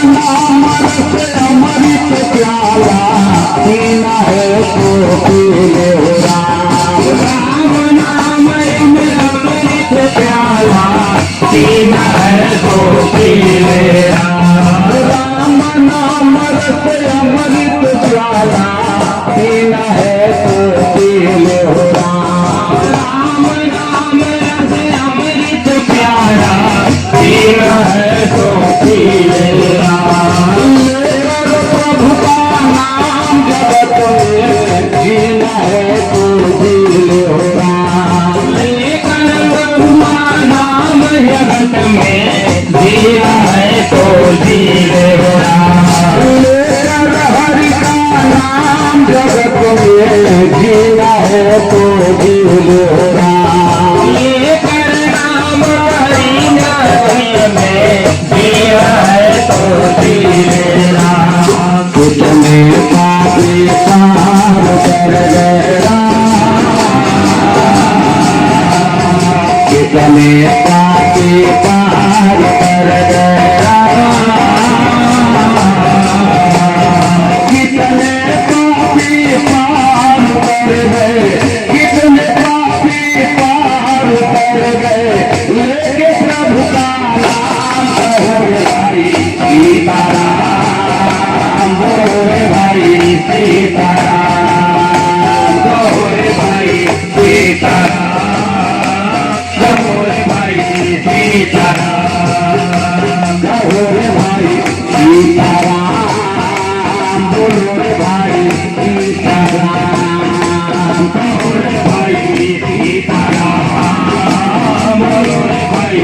नाम रस अमृत प्याला पीना है तो पी ले राम। राम नाम अमृत प्याला पीना है तो पी ले राम। राम नाम रस अमृत प्याला पीना है तो पी ले राम। राम नाम रस अमृत प्याला पीना है तो पी ले राम। प्रभु का नाम जगत में जीना है तो जी ले राम। लेकिन प्रभु का नाम जगत में जीना है तो जी ले राम। हरि का नाम जगत में जीना है तो जी ले राम। लेकिन राम हरि में जीना है तो जी ले राम। कितने पापी पार कर गए राम। कितने पापी पार कर गए राम। कितने पापी पार कर गए। कितने पापी पार कर गए। लेके प्रभु का नाम कहो भाई सीताराम। बोलो भाई सीताराम। कहो भाई सीताराम। कहो भाई सीताराम। कहो भाई सीताराम। बोलो भाई सीताराम। कहो भाई सीताराम। बोलो भाई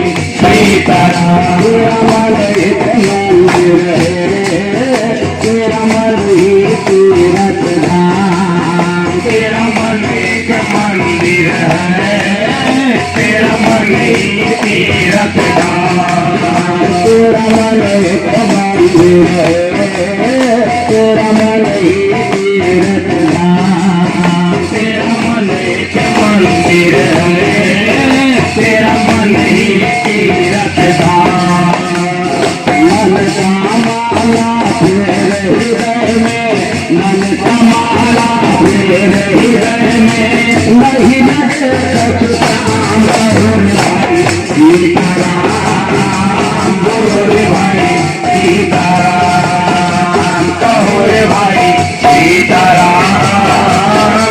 सीताराम। तेरा मन एक मंदिर है। तेरा मन ही तीरथ धाम। तेरा मन एक मंदिर है। तेरा मन ही तीरथ धाम। तेरा मन एक मंदिर है। तेरा मन ही तीरथ धाम। तेरा मन एक मंदिर है। तेरा मन ही तीरथ धाम। मन का माला तेरे हृदय में। मन का माला तेरे हृदय में। नहीं लगे सचराम। कहो भाई सीताराम। बोलो रे भाई सीताराम। कहो रे भाई सीताराम।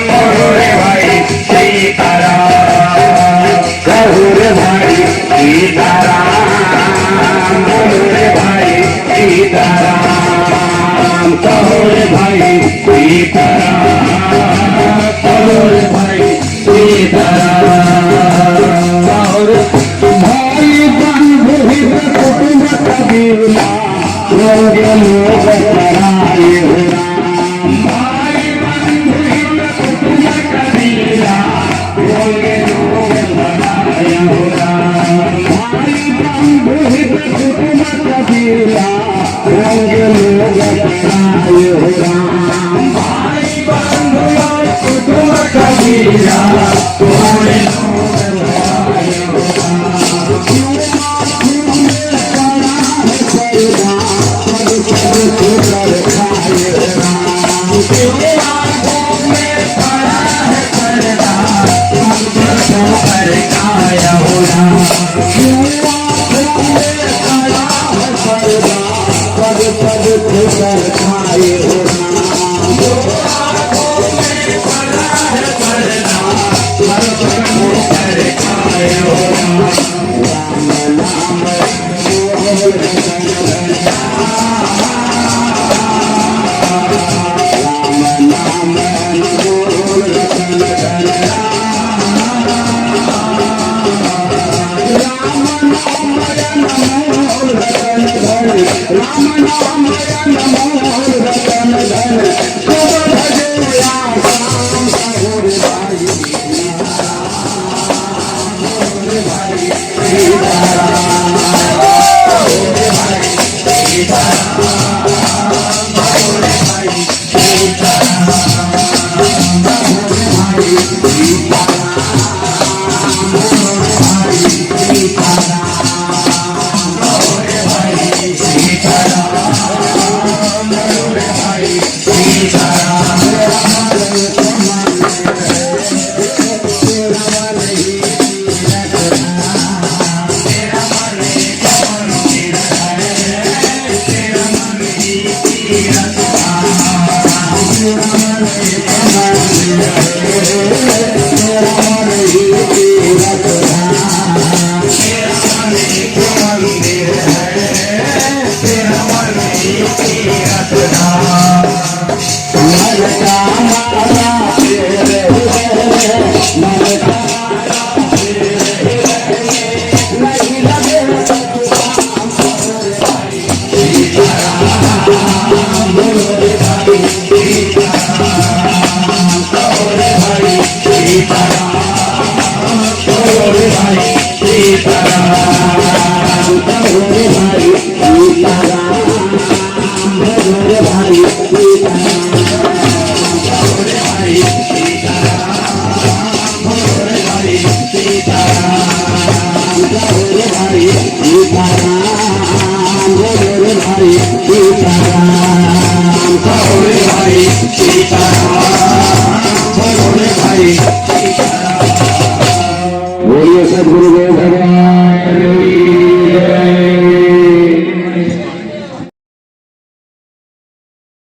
बोलो रे भाई सीताराम। कहो रे भाई सीताराम। बोलो रे भाई सीताराम। कहो रे भाई सीताराम। कहो रे भाई सीताराम। कहो रे भाई बंधु हित कुटुंब कबीला होंगे लोग कराए हो राम। भाई बंधु हित कुटुंब कबीला होंगे लोग कराए हो राम। भाई बंधु हित कुटुंब कबीला होंगे लोग कराए हो राम। भाई बंधु हित कुटुंब कबीला होंगे लोग कराए हो राम। क्यों आँखों में पड़ा है पर्दा। पग पग ठोकर खाए हो राम। क्यों आँखों में पड़ा है पर्दा। पग पग ठोकर खाए हो राम। क्यों आँखों में पड़ा है पर्दा। पग पग ठोकर खाए हो राम। क्यों आँखों में पड़ा है पर्दा। पग पग ठोकर खाए हो राम। राम नाम बोल रतन धन। राम नाम बोल रतन धन। राम नाम बोल रतन धन। राम नाम बोल रतन धन। सब भजे आसाम। कहो रे भाई सीताराम। कहो रे भाई सीताराम। कहो रे भाई सीताराम। कहो रे भाई सीताराम। कहो रे भाई सीताराम। कहो रे भाई सीताराम। भाई सीताराम भोले भाई सीताराम भोले भाई सीताराम। बोलिए सदगुरु देव